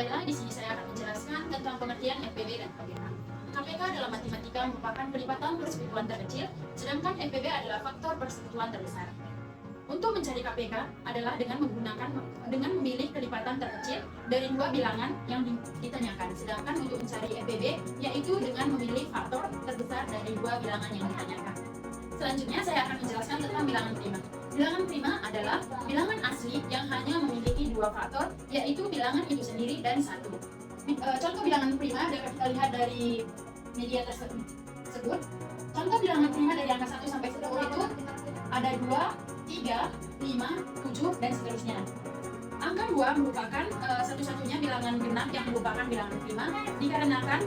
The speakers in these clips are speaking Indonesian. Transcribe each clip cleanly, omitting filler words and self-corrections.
kembali lagi di sini saya akan menjelaskan tentang pengertian FPB dan KPK. KPK dalam matematika merupakan pelipatan persekutuan terkecil, sedangkan FPB adalah faktor persekutuan terbesar. Untuk mencari KPK adalah dengan memilih kelipatan terkecil dari dua bilangan yang ditanyakan, sedangkan untuk mencari FPB yaitu dengan memilih faktor terbesar dari dua bilangan yang ditanyakan. Selanjutnya saya akan menjelaskan tentang bilangan prima. Bilangan prima adalah bilangan asli yang hanya memiliki dua faktor, yaitu bilangan itu sendiri dan satu. Contoh bilangan prima dapat kita lihat dari media tersebut. Contoh bilangan prima dari angka 1 sampai 10 itu ada 2, 3, 5, 7, dan seterusnya. Angka 2 merupakan satu-satunya bilangan genap yang merupakan bilangan prima, dikarenakan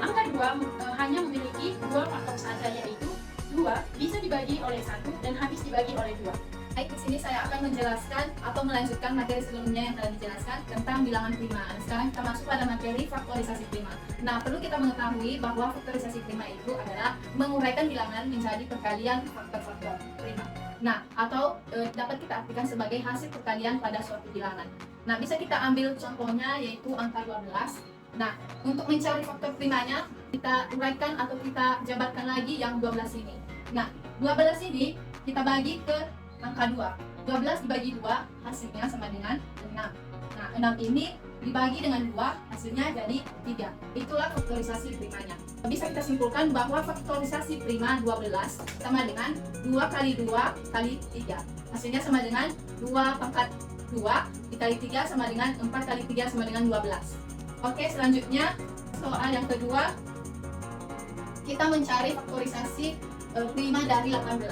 angka 2 hanya memiliki dua faktor saja, yaitu 2 bisa dibagi oleh 1 dan habis dibagi oleh 2. Baik, di sini saya akan menjelaskan atau melanjutkan materi sebelumnya yang telah dijelaskan tentang bilangan prima. Sekarang kita masuk pada materi faktorisasi prima. Nah, perlu kita mengetahui bahwa faktorisasi prima itu adalah menguraikan bilangan menjadi perkalian faktor-faktor prima. Nah, atau dapat kita artikan sebagai hasil perkalian pada suatu bilangan. Nah, bisa kita ambil contohnya yaitu angka 12. Nah, untuk mencari faktor primanya, kita uraikan atau kita jabarkan lagi yang 12 ini. Nah, 12 ini kita bagi ke angka 2. 12 dibagi 2 hasilnya sama dengan 6. Nah, 6 ini dibagi dengan 2 hasilnya jadi 3. Itulah faktorisasi primanya. Bisa kita simpulkan bahwa faktorisasi prima 12 sama dengan 2 kali 2 kali 3. Hasilnya sama dengan 2 pangkat 2 dikali 3 sama dengan 4 kali 3 sama dengan 12. Oke, selanjutnya soal yang kedua, kita mencari faktorisasi prima dari 18.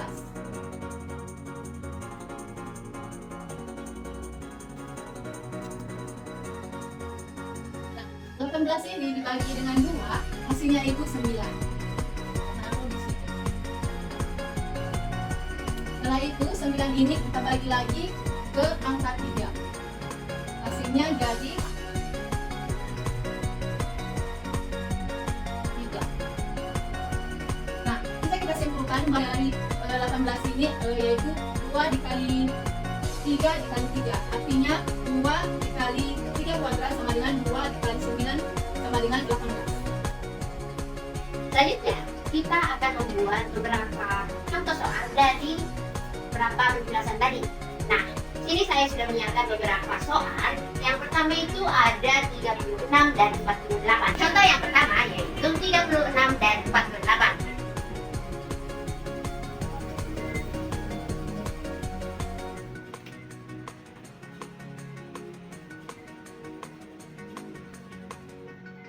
18 ini dibagi dengan 2, hasilnya itu 9. Naruh di situ. Setelah itu 9 ini kita bagi lagi ke angka 3. Hasilnya jadi 3. Nah, bisa kita simpulkan dari 18 ini yaitu 2 dikali 3 dikali 3. Artinya 2 dikali 3 kuadrat sama dengan 2 dikali 9 sama dengan 18. Selanjutnya, kita akan membuat beberapa contoh soal dari beberapa penjelasan tadi. Nah, sini saya sudah menyiapkan beberapa soal. Yang pertama itu ada 36 dan 48. Contoh yang pertama yaitu 36 dan 48.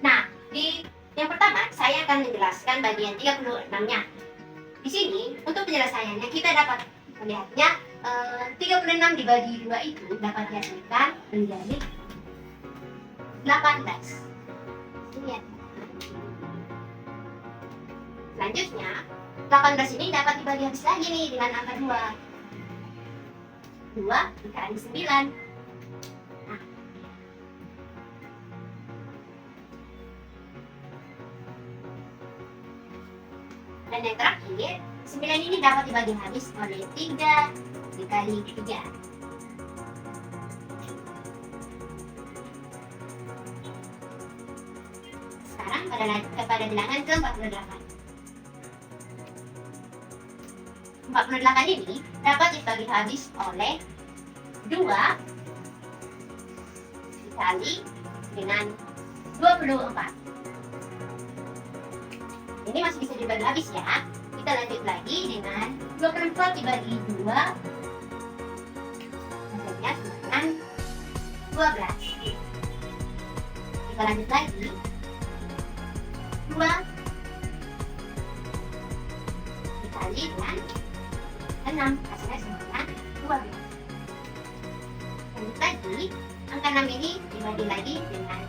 Nah, di yang pertama saya akan menjelaskan bagian 36-nya. Di sini untuk penjelasannya kita dapat melihatnya 36 dibagi 2 itu dapat dihasilkan menjadi 18. Lihat. Selanjutnya 18 ini dapat dibagi habis lagi nih dengan angka 2. 2 dikali 9. Dan yang terakhir, 9 ini dapat dibagi habis oleh 3 dikali 3. Sekarang pada bilangan ke-48. 48 ini dapat dibagi habis oleh 2 dikali dengan 24. Ini masih bisa dibagi habis ya. Kita lanjut lagi dengan 24 dibagi 2 hasilnya sama dengan 12. Kita lanjut lagi 2 dikali dengan 6 hasilnya sama dengan 12. Lanjut lagi, angka 6 ini dibagi lagi dengan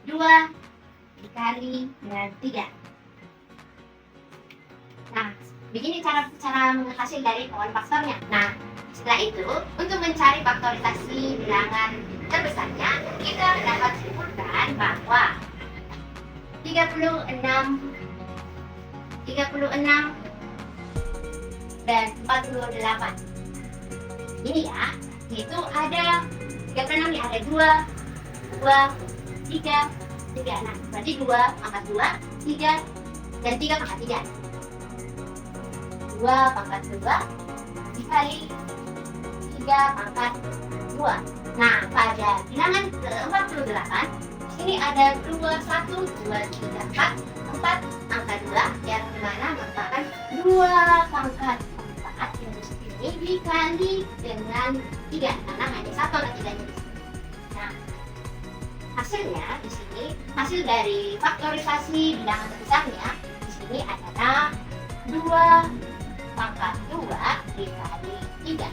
2 dikali dengan 3. Nah, begini cara menghasil dari kawan faktornya. Nah, setelah itu, untuk mencari faktorisasi bilangan terbesarnya, kita dapat simpulkan bahwa 36 dan 48. Ini ya, yaitu ada 36 nih ada 2, 3. Nah, berarti 2 pangkat 2, 3, dan 3 pangkat 3. 2 pangkat 2 dikali 3 pangkat 2. Nah, pada bilangan ke-48, ini ada 2, 1, 2, 3, 4 angka 2 yang dimana merupakan 2 pangkat 4 yang di sini dikali dengan 3 karena hanya 1 angka 3 nya di sini. Nah, hasilnya di sini, hasil dari faktorisasi bilangan terbesarnya di sini adalah 2 pangkat 2 dikali 3.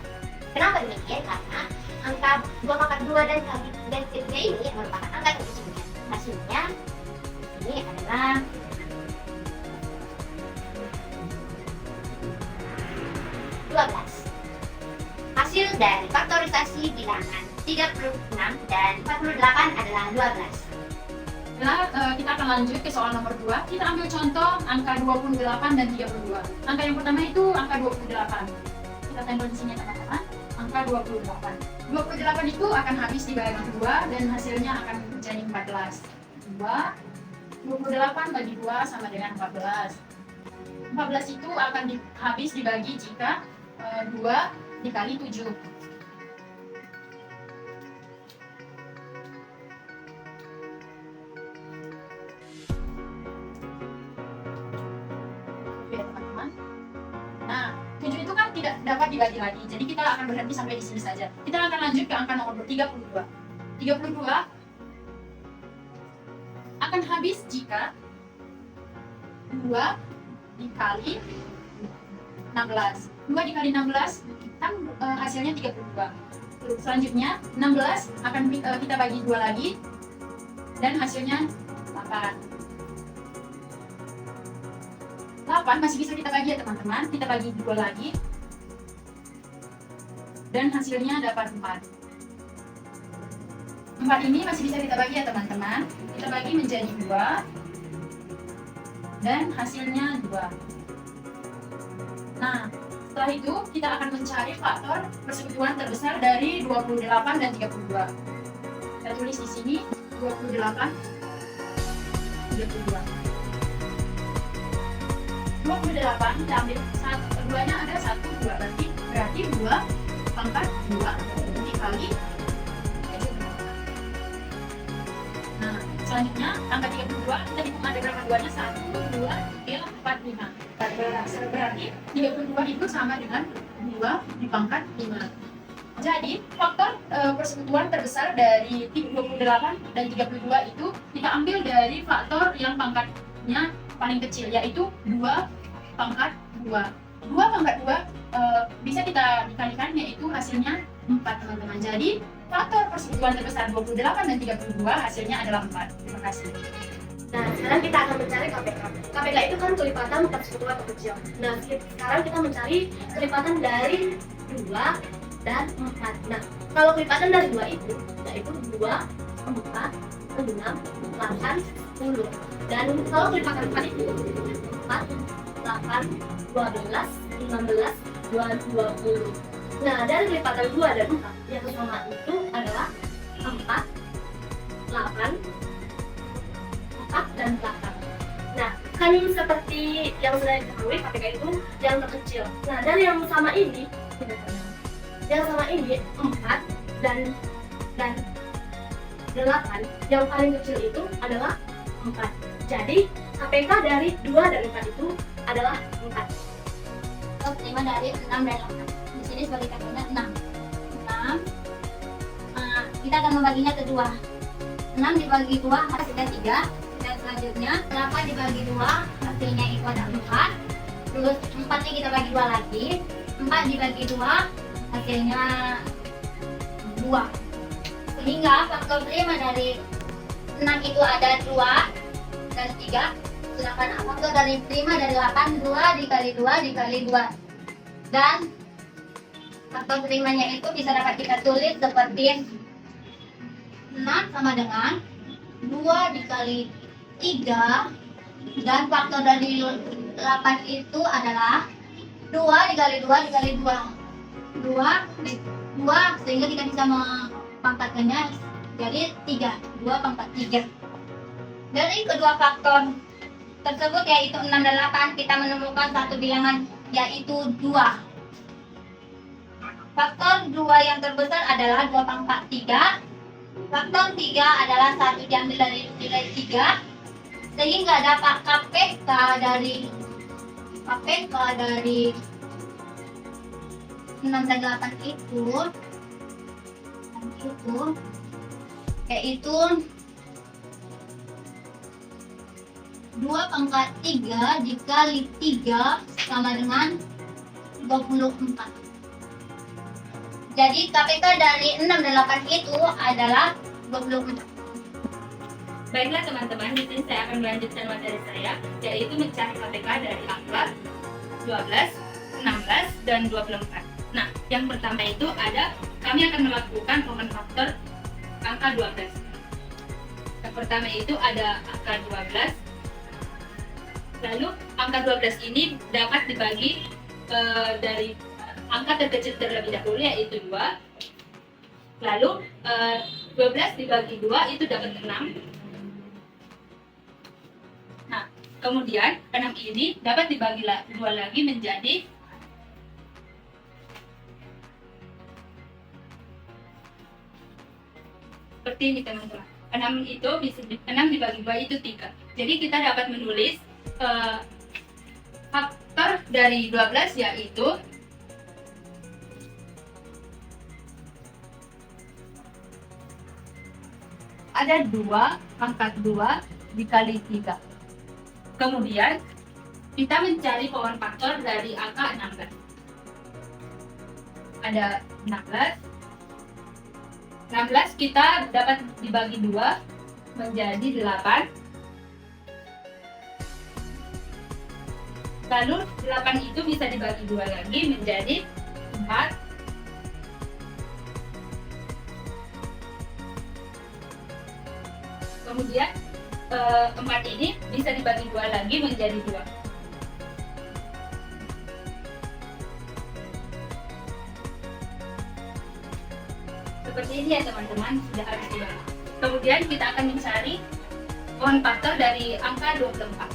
Kenapa demikian? Karena angka 2 pangkat 2 dan 3 ini merupakan angka terkecilnya. Hasilnya ini adalah 12. Hasil dari faktorisasi bilangan 36 dan 48 adalah 12. Nah, kita akan lanjut ke soal nomor 2. Kita ambil contoh angka 28 dan 32. Angka yang pertama itu angka 28. Kita tempel di sini teman-teman. Angka 28. 28 itu akan habis dibagi 2 dan hasilnya akan menjadi 14. 28 bagi 2 sama dengan 14. 14 itu akan habis dibagi jika 2 dikali 7. Ya teman-teman. Nah, 7 itu kan tidak dapat dibagi lagi. Jadi kita akan berhenti sampai di sini saja. Kita akan lanjut ke angka nomor 32. 32 akan habis jika 2 dikali 16. 2 dikali 16 kan hasilnya 32. Selanjutnya 16 akan kita bagi 2 lagi dan hasilnya 8. 8 masih bisa kita bagi ya teman-teman. Kita bagi 2 lagi dan hasilnya dapat 4. 4 ini masih bisa kita bagi ya teman-teman. Kita bagi menjadi 2 dan hasilnya 2. Nah, setelah itu kita akan mencari faktor persekutuan terbesar dari 28 dan 32. Kita tulis di sini 28 32. 28 kita ambil keduanya ada 1 2 berarti 2 pangkat 2 dikali 7. Nah, selanjutnya angka 32 kita hitung ada berapa duanya 1 2 3 4 5. Berarti 32 itu sama dengan 2 dipangkat 5. Jadi faktor persekutuan terbesar dari 28 dan 32 itu kita ambil dari faktor yang pangkatnya paling kecil, yaitu 2 pangkat 2. 2 pangkat 2 bisa kita dikalikan, yaitu hasilnya 4 teman-teman. Jadi faktor persekutuan terbesar 28 dan 32 hasilnya adalah 4. Terima kasih. Nah, sekarang kita akan mencari KPK. KPK itu kan kelipatan persekutuan terkecil. Nah, sekarang kita mencari kelipatan dari 2 dan 4. Nah, kalau kelipatan dari 2 itu, yaitu 2, 4, 6, 8, 10. Dan kalau kelipatan 4 itu 4, 8, 12, 15, 20. Nah, dari kelipatan 2 dan 4 yang sama itu adalah 4, 8, 4 dan 8. Nah, kan seperti yang sudah diketahui KPK itu yang terkecil. Nah, dari yang sama ini 4 dan 8, yang paling kecil itu adalah 4. Jadi KPK dari 2 dan 4 itu adalah 4. Kita terima dari 6 dan 8. Di sini sebagai katakannya 6. Kita akan membaginya ke 2. 6 dibagi 2 hasilnya 3. Dan selanjutnya 8 dibagi 2 hasilnya itu ada 4. Terus 4 nya kita bagi 2 lagi. 4 dibagi 2 hasilnya 2. Sehingga faktor prima dari 6 itu ada 2 dan 3. Sedangkan faktor dari prima dari 8 2 dikali 2 dikali 2. Dan faktor primanya itu bisa dapat kita tulis seperti 6 sama dengan 2 dikali 3, dan faktor dari 8 itu adalah 2 dikali 2 dikali 2. 2 sehingga kita bisa pangkatannya jadi 3, 2 pangkat 3. Dari kedua faktor tersebut yaitu 6 dan 8, kita menemukan satu bilangan yaitu 2. Faktor 2 yang terbesar adalah 2 pangkat 3. Faktor 3 adalah 1 diambil dari nilai 3, sehingga dapat KPK dari 6 dan 8 itu yaitu 2 pangkat 3 dikali 3 sama dengan 24. Jadi KPK dari 6 dan 8 itu adalah 24. Baiklah teman-teman, di sini saya akan melanjutkan materi saya, yaitu mencari KPK dari angka 12, 16, dan 24. Nah, yang pertama itu kami akan melakukan common factor angka 12. Yang pertama itu ada angka 12. Lalu angka 12 ini dapat dibagi dari angka terkecil terlebih dahulu yaitu 2. Lalu 12 dibagi 2 itu dapat 6. Nah, kemudian 6 ini dapat dibagi 2 lagi menjadi seperti ini teman-teman. 6 itu 6 dibagi 2 itu 3. Jadi kita dapat menulis faktor dari 12 yaitu ada 2 pangkat 2 dikali 3. Kemudian kita mencari common faktor dari angka 16. Ada 16 kita dapat dibagi 2 menjadi 8. Lalu 8 itu bisa dibagi 2 lagi menjadi 4. Kemudian 4 ini bisa dibagi 2 lagi menjadi 2. Seperti ini ya teman-teman, sudah harus dibagi. Kemudian kita akan mencari common faktor dari angka 24.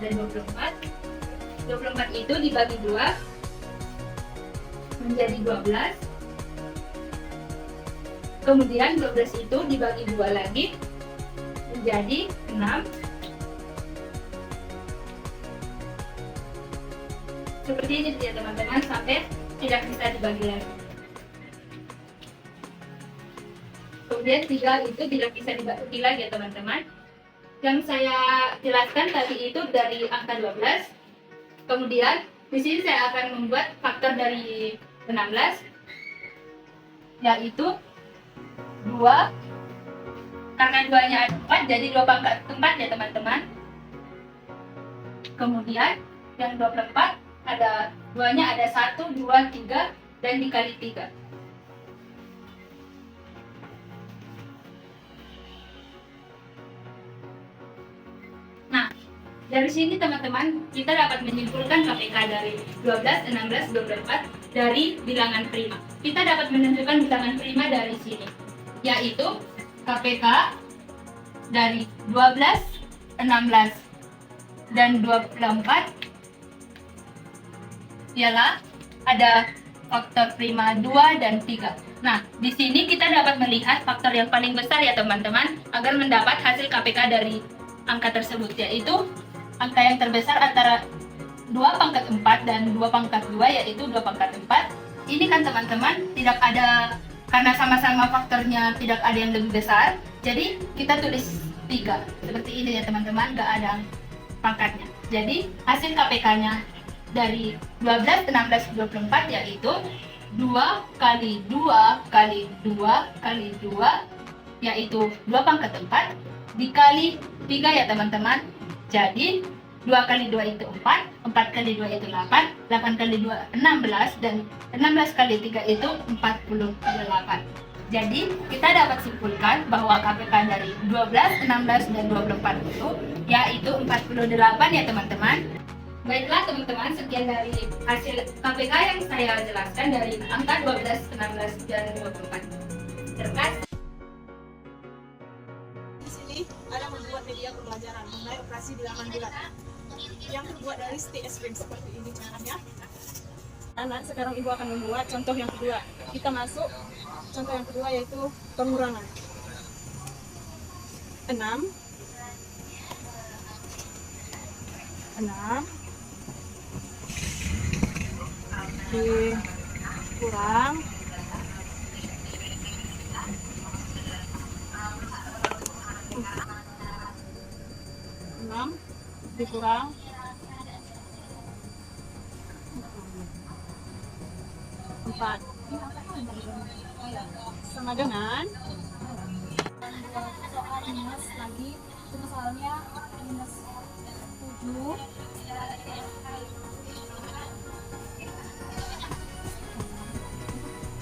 Ada 24 itu dibagi 2 menjadi 12. Kemudian 12 itu dibagi 2 lagi menjadi 6. Seperti ini ya teman-teman, sampai tidak bisa dibagi lagi. Kemudian 3 itu tidak bisa dibagi lagi ya teman-teman. Yang saya jelaskan tadi itu dari angka 12. Kemudian di sini saya akan membuat faktor dari 16 yaitu 2. Karena 2-nya ada 4 jadi 2 pangkat 4 ya teman-teman. Kemudian yang 24 ada 2-nya ada 1, 2, 3 dan dikali 3. Dari sini teman-teman, kita dapat menyimpulkan KPK dari 12, 16, 24 dari bilangan prima. Kita dapat menentukan bilangan prima dari sini, yaitu KPK dari 12, 16, dan 24 ialah ada faktor prima 2 dan 3. Nah, di sini kita dapat melihat faktor yang paling besar ya teman-teman, agar mendapat hasil KPK dari angka tersebut, yaitu angka yang terbesar antara 2 pangkat 4 dan 2 pangkat 2 yaitu 2 pangkat 4. Ini kan teman-teman tidak ada, karena sama-sama faktornya tidak ada yang lebih besar, jadi kita tulis 3. Seperti ini ya teman-teman, gak ada pangkatnya. Jadi hasil KPK-nya dari 12, 16, 24 yaitu 2 kali 2 kali 2 kali 2 yaitu 2 pangkat 4 dikali 3 ya teman-teman. Jadi 2 kali 2 itu 4, 4 kali 2 itu 8, 8 kali 2 16, dan 16 kali 3 itu 48. Jadi kita dapat simpulkan bahwa KPK dari 12, 16, dan 24 itu yaitu 48 ya teman-teman. Baiklah teman-teman, sekian dari hasil KPK yang saya jelaskan dari angka 12, 16, dan 24. Terima kasih. Di sini ada membuat media pembelajaran mengenai operasi bilangan bulat yang terbuat dari stick spring seperti ini caranya. Anak, sekarang ibu akan membuat contoh yang kedua. Kita masuk contoh yang kedua yaitu pengurangan. 6 dikurang 6 dikurang 4 sama dengan soal minus lagi, itu soalnya minus 7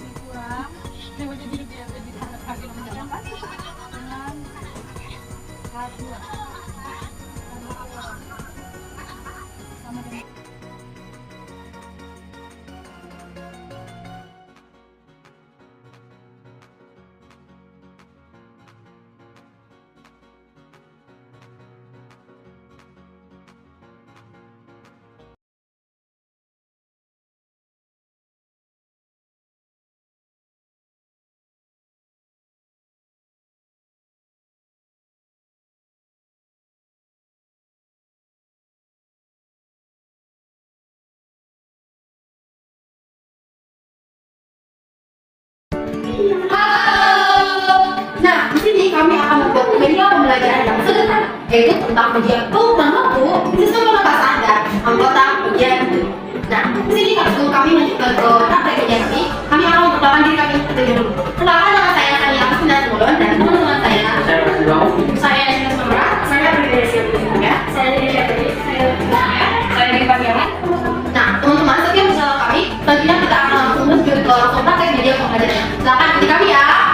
dikurang dengan 1 sama dengan Nah, di sini kami akan membuat media pembelajaran yang sederhana, yaitu tentang media pengukuran waktu sistem pengetahuan sadar anggota media itu. Nah, di sini kami melanjutkan ke praktek media kami akan memperkenalkan diri kami terlebih dahulu. Kenalkan nama saya Agustina Simbolon dan teman-teman saya. Saya Agustina Simbolon. Saya berdiri dari ya. Saya dari Pangeran. Nah, teman-teman, setiap bersama kami, selanjutnya kita akan langsung menuju ke praktek media pembelajaran. Silakan ikuti kami ya.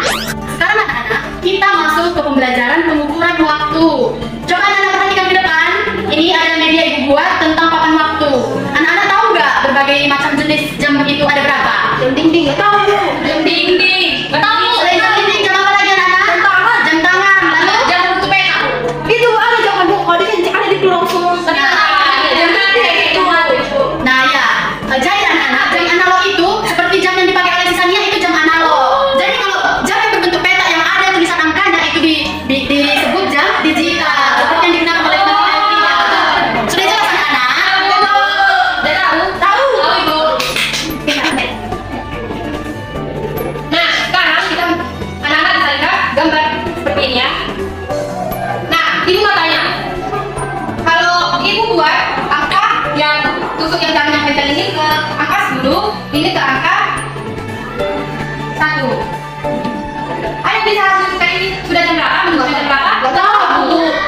Sekarang anak-anak, kita masuk ke pembelajaran pengukuran waktu. Coba anak-anak perhatikan ke depan. Ini ada media ibu buat tentang papan waktu. Anak-anak tahu nggak berbagai macam jenis jam itu ada berapa? Jam dinding, tahu? Jam dinding, tahu? Selain jam dinding, jam apa lagi anak-anak? Jam tangan. Jam tangan. Lalu jam untuk pena. Itu ada jam bu, kalau dikencing ada di langsung. Jam itu. Nah ya, jadi anak-anak jam analog itu seperti jam yang dipakai oleh Sisania itu jam analog. Jadi kalau jam yang berbentuk peta yang ada tulisan angkanya itu disebut jam digital. Seperti yang digunakan oleh sudah jelas anak-anak? Sudah tahu? Tahu ibu. Nah sekarang kita anak-anak bisa lihat gambar seperti ini ya. Nah ibu mau tanya, kalau ibu buat angka yang tusuk yang kami nyampaikan ini ke angka 10, ini ke angka 1. Ada bisa menunjukkan ini sudah jam berapa? Menunjukkan jam berapa? Gak tahu.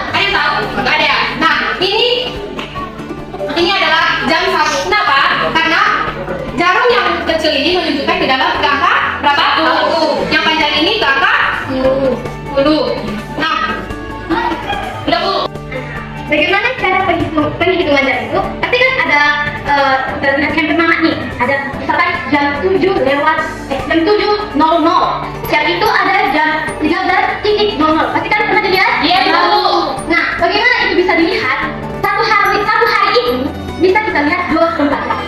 Ada yang tahu? Gak ada ya? Nah, ini adalah jam 1. Kenapa? Karena jarum yang kecil ini menunjukkan ke dalam ke angka berapa? 10. Yang panjang ini ke angka 10. Nah, udah Bu. Bagaimana cara penghitungan jam itu? Pasti kan ada terlihat yang bernama nih. Ada misalkan jam 7:00. Siap itu ada jam 13:00. Pasti kan pernah dilihat? Iya Bu. Nah, bagaimana itu bisa dilihat? Satu hari itu bisa kita lihat 24 jam.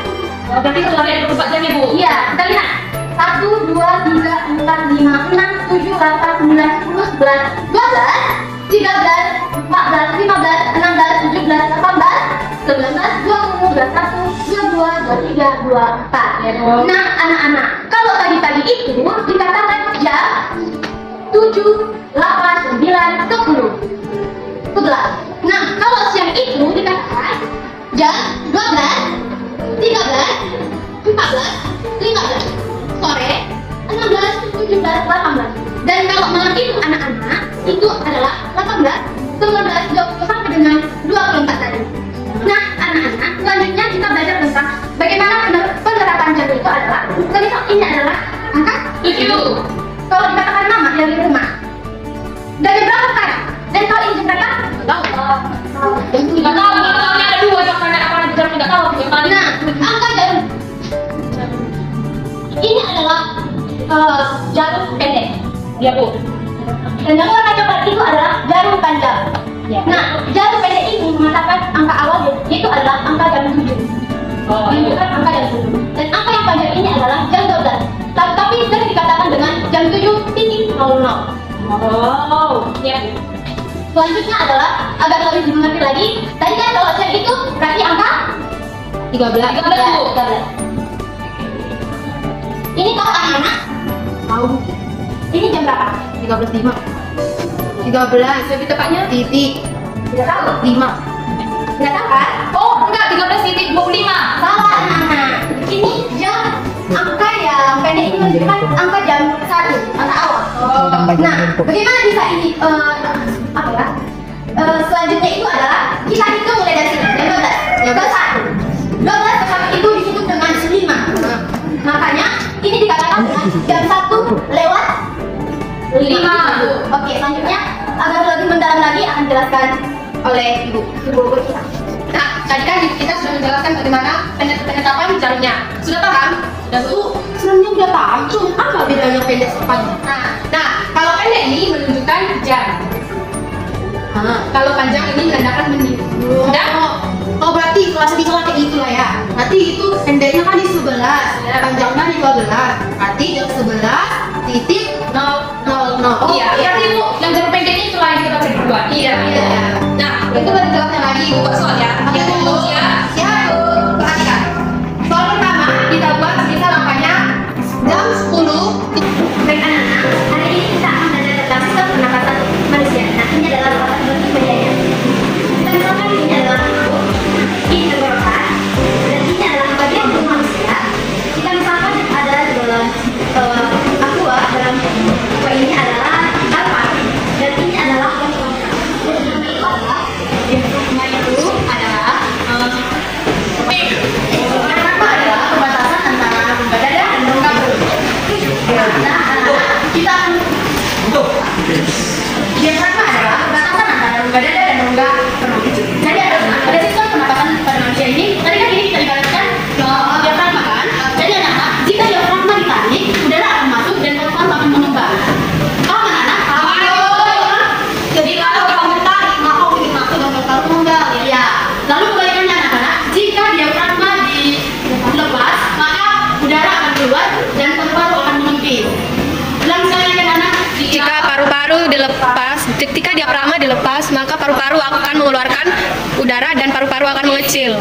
Berarti kalau ada 24 jam ya Bu? Iya, kita lihat 1, 2, 3, 4, 5, 6, 7, 8, 9, 10, 11, 12, 13, 14, 15, 16, 17, 18, 19, 20, 21, 22, 23, 24 ya Bu. Nah anak-anak, kalau tadi-tadi itu dikatakan jam 7, 8, 9, 10, 11. Nah kalau siang itu dikatakan jam 12, 13, 14, 15, sore 16, 17, 18. Dan kalau malam itu anak-anak itu adalah 18, 19, 20 sampai dengan 24 tadi. Nah anak-anak, selanjutnya kita belajar tentang bagaimana penerapan jam itu adalah. Misal ini adalah angka 7. Kalau dikatakan mama dari rumah, dari berapa sekarang? Dan kalau ini jam berapa? Tahu. Nggak tahu. Ini ada 2 jam, apa jam nggak jarum pendek. Ya Bu. Dan yang warna coklat itu adalah jarum panjang. Ya. Nah, jarum pendek ini mengatakan angka awal yaitu adalah angka jam 7. Menunjukkan angka jam 7. Dan angka yang panjang ini adalah jam 12. Tapi sering dikatakan dengan jam 7.00. Oh, ya. Selanjutnya adalah agar lebih dimengerti lagi. Tadi kan kalau jam itu berarti angka 13. 13. Ini tahu anak-anak? Tahu. Ini jam berapa? 13.5. 13, lebih tepatnya titik. Tidak tahu. 5. Tidak tahu kan? Oh, enggak, 13.25. Salah anak-anak. Ini jam angka yang pendek ini menunjukkan angka jam 1 angka awal. Nah, bagaimana bisa ini apa ya? Selanjutnya itu adalah kita hitung mulai dari sini jam 12 ke 1. 12 ke 1 itu disebut dengan 5. Makanya ini dikatakan dengan jam 1 lewat 5. Oke, selanjutnya agar lebih mendalam lagi akan dijelaskan oleh ibu guru kita. Nah, tadi kan kita sudah menjelaskan bagaimana penetapan jarumnya. Sudah paham? Sudah Bu? Sebenarnya udah tahu, cuma apa bedanya pendek sama panjang? Nah, kalau pendek ini menunjukkan jam. Kalau panjang ini menandakan menit. Sudah? Oh berarti kelas kelas kayak gitu lah ya. Nanti itu pendeknya kan di 11, panjangnya di 12. Berarti jam 11.00. Iya, berarti Bu, yang jarum pendeknya itu lain kita cek dua. Iya. Nah, itu lebih jelasnya lagi Bu, buat soal ya. Oke Bu, ya. Siap, perhatikan. Soal pertama kita buat misal angkanya jam 10. Baik anak-anak, hari ini kita akan belajar tentang sistem pernapasan manusia. Nah ini adalah salah satu penjajah. Kita misalkan ini adalah aku, ini tenggorokan, dan ini adalah bagian tubuh manusia. Kita misalkan ada di dalam aqua, dalam aqua ini adalah apa? Dan ini adalah yang itu adalah apa adalah pembatasan antara rongga dada dan rongga perut. Nah, kita akan diafragma adalah pembatasan antara rongga dada dan rongga perut. Jadi ada sistem pernapasan pada manusia ini. Tadi kan ini kita ibaratkan diafragma kan. Jadi anak-anak, jika diafragma ditarik, udara akan masuk dan paru-paru akan mengembang. Paham anak-anak? Jadi kalau kamu tarik, maka bikin masuk dan paru-paru mengembang. Ya. Lalu kebalikannya anak-anak, jika diafragma dilepas, maka udara akan keluar dan paru-paru akan mengempis. Ulang sekali lagi anak-anak. Jika paru-paru dilepas, ketika diafragma dilepas, maka paru-paru akan mengeluarkan udara dan paru-paru akan mengecil.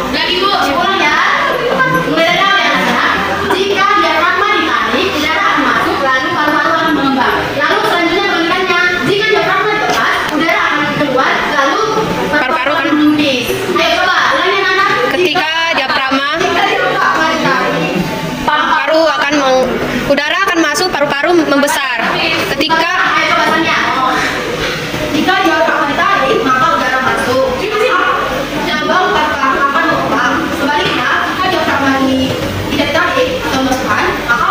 Lagi Bu, ulang ya. Mulai dari awal ya anak-anak. Jika diafragma ditarik, udara akan masuk, lalu paru-paru akan mengembang. Lalu selanjutnya kebalikannya, jika diafragma dilepas, udara akan keluar, lalu paru-paru akan mengempis. Ayo coba, ulangi anak-anak. Ketika diafragma, ditarik, paru akan udara akan masuk, paru-paru membesar. Ketika ayo coba tanya. Jika diafragma ditarik, maka udara masuk. Cabang paru-paru akan mengembang. Sebaliknya, jika diafragma tidak ditarik atau masukkan, maka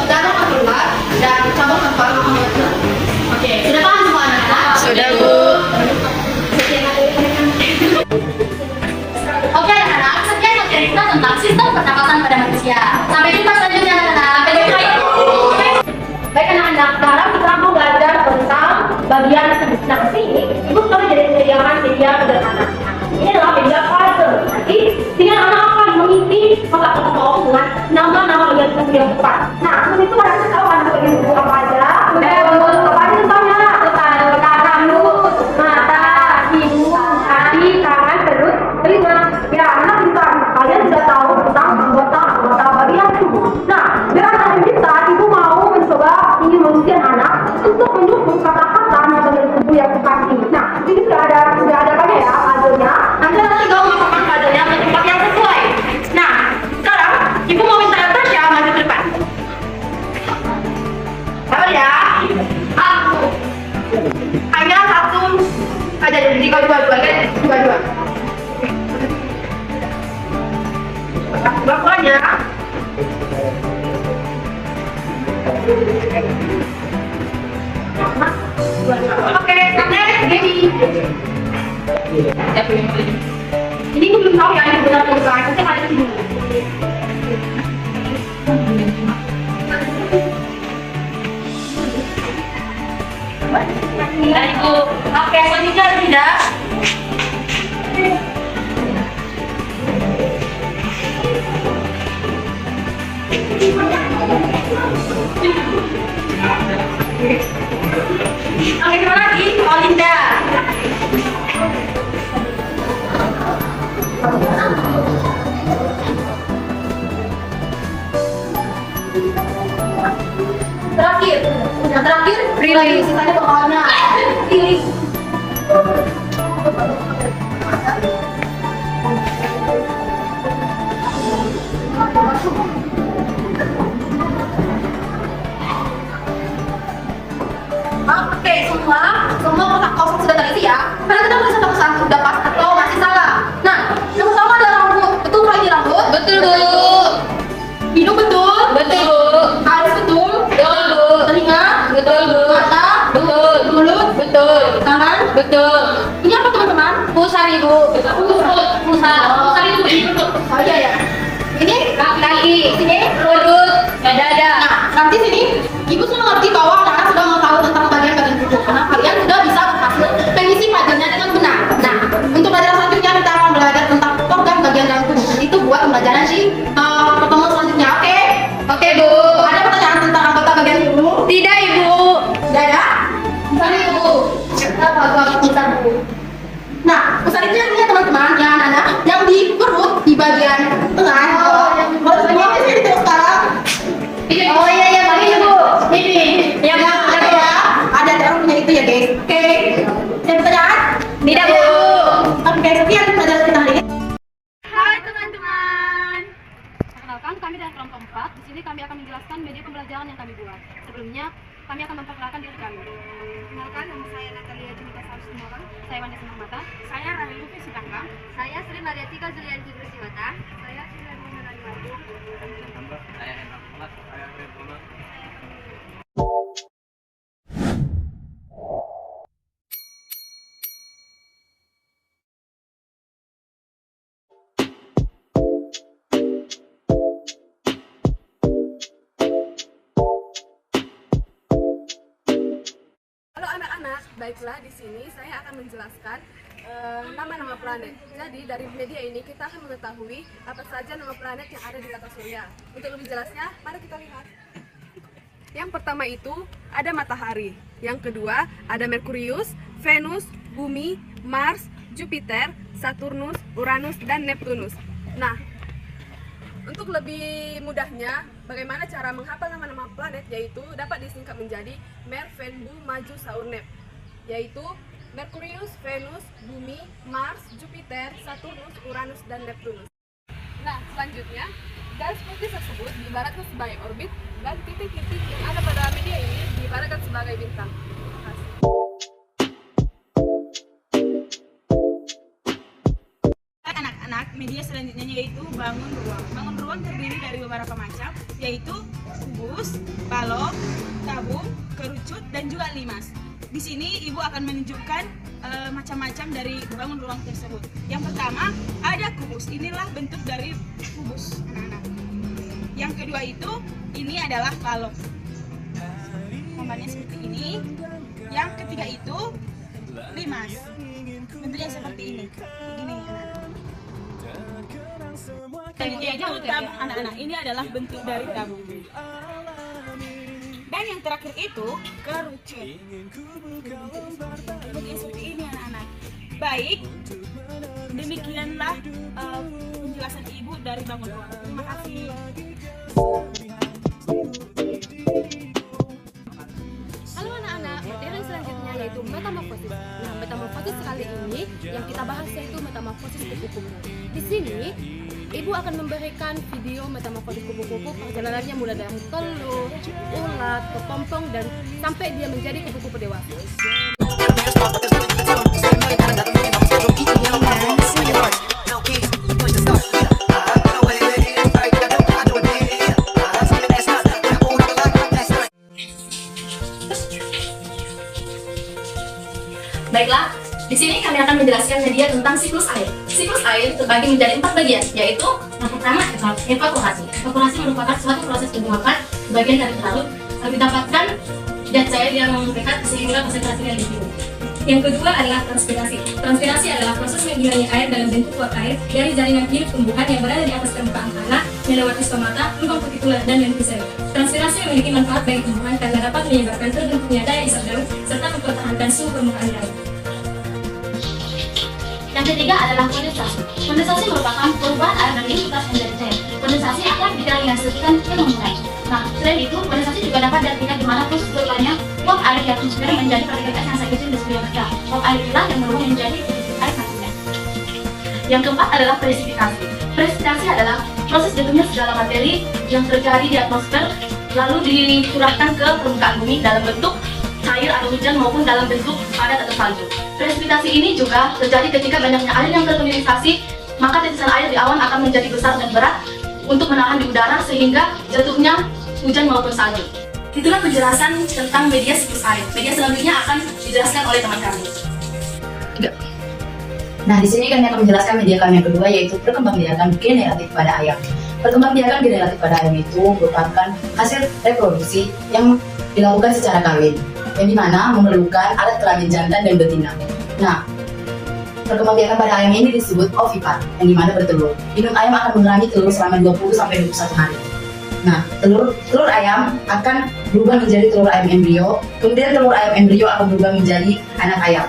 udara akan keluar dan cabang paru-paru akan mengecil. Oke, sudah paham semua anak-anak? sudah Bu. Oke anak-anak, sekian materi kita tentang sistem pernapasan pada manusia. Sampai jumpa selanjutnya anak-anak. Baik anak-anak, sekarang kita mau belajar tentang bagian tersebut. Nah, sini ibu sudah menyediakan media sederhana. Ini adalah media puzzle. Nanti tinggal anak akan mengisi kotak kosong dengan nama-nama bagian tubuh yang tepat. Nah, sebelum itu anak tahu anak bagian tubuh apa aja? Apa aja contohnya? Rambut, mata, hidung, kaki, tangan, perut, telinga. Ya, anak bisa. Kalian sudah tahu tentang anggota bagian tubuh. Nah, dengan hal ini saat ibu mau mencoba ingin mengisi anak untuk mendukung kata-kata bagian tubuh yang tepat ini. Nah, ini sudah ada banyak ya puzzle-nya. Nanti kamu masukkan puzzle-nya ke tempat yang sesuai. Nah, sekarang ibu mau minta Tasya maju ke depan. Sabar ya. Aku. Hanya satu aja jadi kalau dua-dua kan dua-dua. Bapaknya. Oke, next gini. Ini gue belum tahu ya ini benar atau bukan. Kita ada di sini. Oke, terima lagi, Olinda. Terakhir, yang terakhir, Prilly. Sisanya pokoknya. Prilly. Oke, semua kotak kosong sudah terisi ya. Karena kita boleh satu-satu sudah pas atau masih salah. Nah, yang pertama adalah rambut. Betul nggak ini rambut? Betul, Bu. Hidung betul? Betul, Bu. Alis betul? Betul, Bu. Telinga? Betul, Bu. Mata? Betul. Mulut? Betul. Tangan? Betul. Ini apa teman-teman? Pusar, Ibu. Pusar. Pusar itu betul. Oh iya ya. Ini kaki. Sini perut. Dada. Nah, nanti sini Ibu sudah mengerti bahwa anak sudah mengetahui tentang bagian-bagian tubuh karena kalian sudah bisa berhasil mengisi pelajarannya dengan benar. Nah, untuk pelajaran selanjutnya kita akan belajar tentang organ bagian dalam tubuh. Itu buat pembelajaran di pertemuan selanjutnya. Oke? Oke, Bu. Ada pertanyaan tentang anggota bagian tubuh? Tidak, Ibu. Tidak ada? Misalnya, Ibu. Kita bentar, Bu. Nah, pusat itu yang punya teman-teman, yang anak-anak yang di perut di bagian tengah. Boleh semua di sini sekarang. Oh iya iya, bagi Ibu. Ini. Ya, Bu. Ada orang punya itu ya, guys. Oke. Ada pertanyaan? Tidak, Bu. Oke, sekian pelajaran kita hari ini. Hai teman-teman. Perkenalkan, kami dari kelompok 4. Di sini kami akan menjelaskan media pembelajaran yang kami buat. Sebelumnya, kami akan memperkenalkan diri kami. Perkenalkan, nama saya Natalia Junita Sarus Tumorang. Saya Wanda Senang Mata. Saya Rahel Lufi Sitangkang. Saya Sri Mariatika Julian Cibrisiwata. Saya Sri Radmina Raniwati. Halo anak-anak, baiklah di sini saya akan menjelaskan nama-nama planet. Jadi dari media ini kita akan mengetahui apa saja nama planet yang ada di tata surya. Untuk lebih jelasnya, mari kita lihat. Yang pertama itu ada matahari. Yang kedua ada Merkurius, Venus, Bumi, Mars, Jupiter, Saturnus, Uranus, dan Neptunus. Nah, untuk lebih mudahnya, bagaimana cara menghafal nama-nama planet, yaitu dapat disingkat menjadi Mer, Ven, Bu, Maju, Saur, Nep, yaitu Merkurius, Venus, Bumi, Mars, Jupiter, Saturnus, Uranus, dan Neptunus. Nah, selanjutnya, garis putih tersebut diibaratkan sebagai orbit dan titik-titik yang ada pada media ini diibaratkan sebagai bintang. Terima kasih. Anak-anak, media selanjutnya yaitu bangun ruang. Bangun ruang terdiri dari beberapa macam, yaitu kubus, balok, tabung, kerucut, dan juga limas. Di sini Ibu akan menunjukkan macam-macam dari bangun ruang tersebut. Yang pertama ada kubus. Inilah bentuk dari kubus, anak-anak. Yang kedua itu, ini adalah balok. Gambarnya seperti ini. Yang ketiga itu limas. Bentuknya seperti ini. Begini, anak-anak. Yaitu tabung, anak-anak. Ini adalah bentuk dari tabung. Dan yang terakhir itu kerucut. Bentuknya seperti ini, anak-anak. Baik, demikianlah penjelasan Ibu dari bangun ruang. Terima kasih. Halo anak-anak, materi selanjutnya yaitu metamorfosis. Nah, metamorfosis kali ini yang kita bahas yaitu metamorfosis kupu-kupu. Di sini, Ibu akan memberikan video metamorfosis kupu-kupu perjalanannya mulai dari telur, ulat, kepompong, dan sampai dia menjadi kupu-kupu dewasa. Baiklah, di sini kami akan menjelaskan media tentang siklus air. Siklus air terbagi menjadi 4 bagian, yaitu yang pertama evaporasi. Evaporasi merupakan suatu proses pembuangan bagian dari larut agar didapatkan zat cair yang mengikat sehingga konsentrasinya lebih tinggi. Yang kedua adalah transpirasi. Transpirasi adalah proses menghilangnya air dalam bentuk uap air dari jaringan hidup tumbuhan yang berada di atas permukaan tanah melewati stomata, lubang kutikuler, dan lentisel. Transpirasi memiliki manfaat bagi tumbuhan karena dapat menyebabkan terbentuknya daya isap daun serta mempertahankan suhu permukaan daun. Yang ketiga adalah kondensasi. Kondensasi merupakan perubahan air dan likuiditas menjadi cair. Kondensasi akan direalisasikan ke mengurai. Nah, selain itu, kondensasi juga dapat diartikan di mana proses berubahnya uap air di atmosfer menjadi partikul yang sangat kecil di seluruh udara. Uap air itulah yang berubah menjadi titik air nantinya. Yang keempat adalah presipitasi. Presipitasi adalah proses jatuhnya segala materi yang terjadi di atmosfer lalu dicurahkan ke permukaan bumi dalam bentuk cair atau hujan maupun dalam bentuk padat atau salju. Presipitasi ini juga terjadi ketika banyaknya air yang terkondensasi, maka titisan air di awan akan menjadi besar dan berat untuk menahan di udara sehingga jatuhnya hujan maupun salju. Itulah penjelasan tentang media siklus air. Media selanjutnya akan dijelaskan oleh teman kami. Nah, di sini kami akan menjelaskan media kami yang kedua, yaitu perkembangbiakan generatif pada ayam. Perkembangbiakan generatif pada ayam itu merupakan hasil reproduksi yang dilakukan secara kawin, yang dimana memerlukan alat kelamin jantan dan betina. Nah, perkembangbiakan pada ayam ini disebut ovipar, yang dimana bertelur. Induk ayam akan mengerami telur selama 20-21 hari. Nah, telur ayam akan berubah menjadi telur ayam embrio, kemudian telur ayam embrio akan berubah menjadi anak ayam.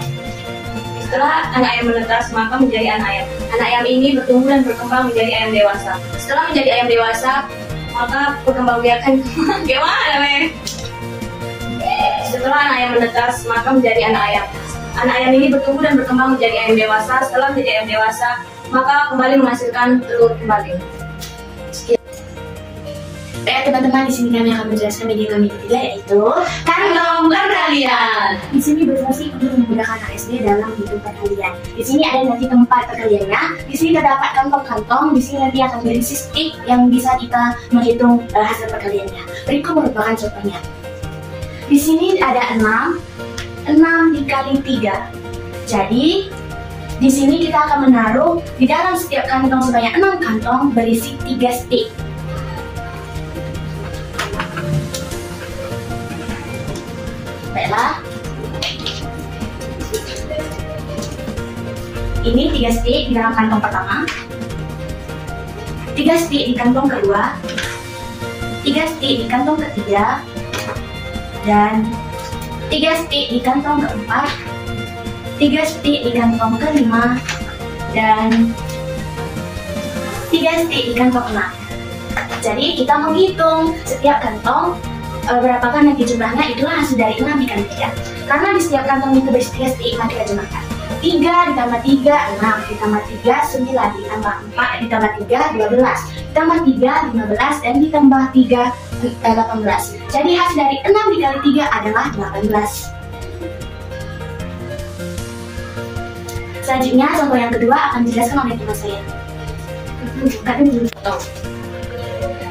Setelah anak ayam menetas, maka menjadi anak ayam. Anak ayam ini bertumbuh dan berkembang menjadi ayam dewasa. Setelah menjadi ayam dewasa, maka perkembangbiakan gimana, Meh? Setelah anak ayam menetas, maka menjadi anak ayam. Anak ayam ini bertumbuh dan berkembang menjadi ayam dewasa. Setelah menjadi ayam dewasa, maka kembali menghasilkan telur kembali. Baik teman-teman, di sini kami akan menjelaskan media kami ketiga, yaitu Kantong perkalian. di sini berfungsi untuk memudahkan ASD dalam hidup perkalian. Di sini ada nanti tempat perkaliannya. Di sini terdapat kantong-kantong. Di sini nanti akan berisi stick yang bisa kita menghitung hasil perkaliannya. Berikut merupakan contohnya. Di sini ada 6 dikali 3. Jadi di sini kita akan menaruh di dalam setiap kantong sebanyak 6 kantong berisi 3 stick. Baiklah, ini 3 stick di dalam kantong pertama, 3 stick di kantong kedua, 3 stick di kantong ketiga, dan 3 stick di kantong keempat, 3 stick di kantong kelima, dan 3 stick di kantong enam. Jadi kita menghitung setiap kantong berapakah nanti jumlahnya, itulah hasil dari 6 dikali 3. Karena di setiap kantong itu berisi 3 stick, maka kita jumlahkan. 3 ditambah 3, 6, ditambah 3, 9, ditambah 4, ditambah 3, 12, ditambah 3, 15, dan ditambah 3, 18. Jadi hasil dari 6 dikali 3 adalah 18. Selanjutnya, contoh yang kedua akan dijelaskan oleh teman saya.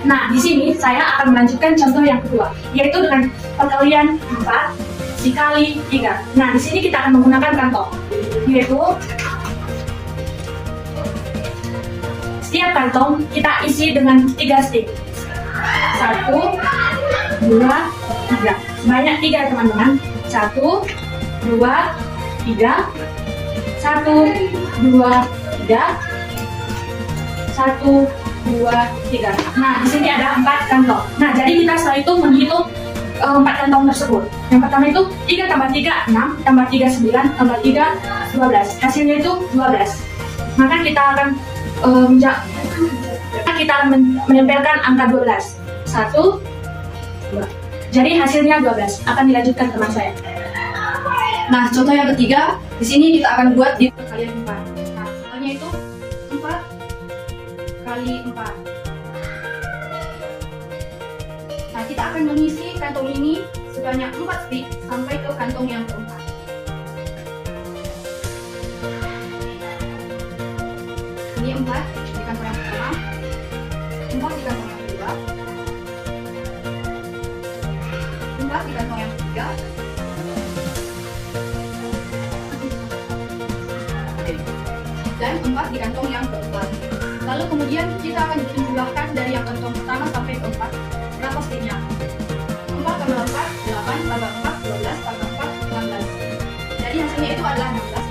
Nah, di sini saya akan melanjutkan contoh yang kedua, yaitu dengan perkalian 4 dikali 3. Nah, di sini kita akan menggunakan kantong, yaitu setiap kantong kita isi dengan 3 stick. 1, 2, 3. Sebanyak 3 teman-teman. 1, 2, 3. 1, 2, 3. 1, 2, 3. Nah, di sini ada 4 kantong. Nah, jadi kita setelah itu menghitung 4 kantong tersebut. Yang pertama itu 3 tambah 3, 6, tambah 3, 9, tambah 3, 12. Hasilnya itu 12. Maka kita akan menempelkan angka 12. 1, 2. Jadi hasilnya 12. Akan dilanjutkan teman saya. Nah, contoh yang ketiga, di sini kita akan buat di perkalian 4. Nah, contohnya itu 4 kali 4. Nah, kita akan mengisi kantong ini sebanyak 4 stick sampai ke kantong yang keempat. Ini 4 di kantong yang pertama, 4 di kantong yang kedua, 4 di kantong yang ketiga, dan 4 di kantong yang keempat. Lalu kemudian kita akan jumlahkan dari yang kantong pertama sampai keempat berapa sticknya. 4 tambah 4, 8, tambah 4, 12, tambah 4, 16. Jadi hasilnya itu adalah 16.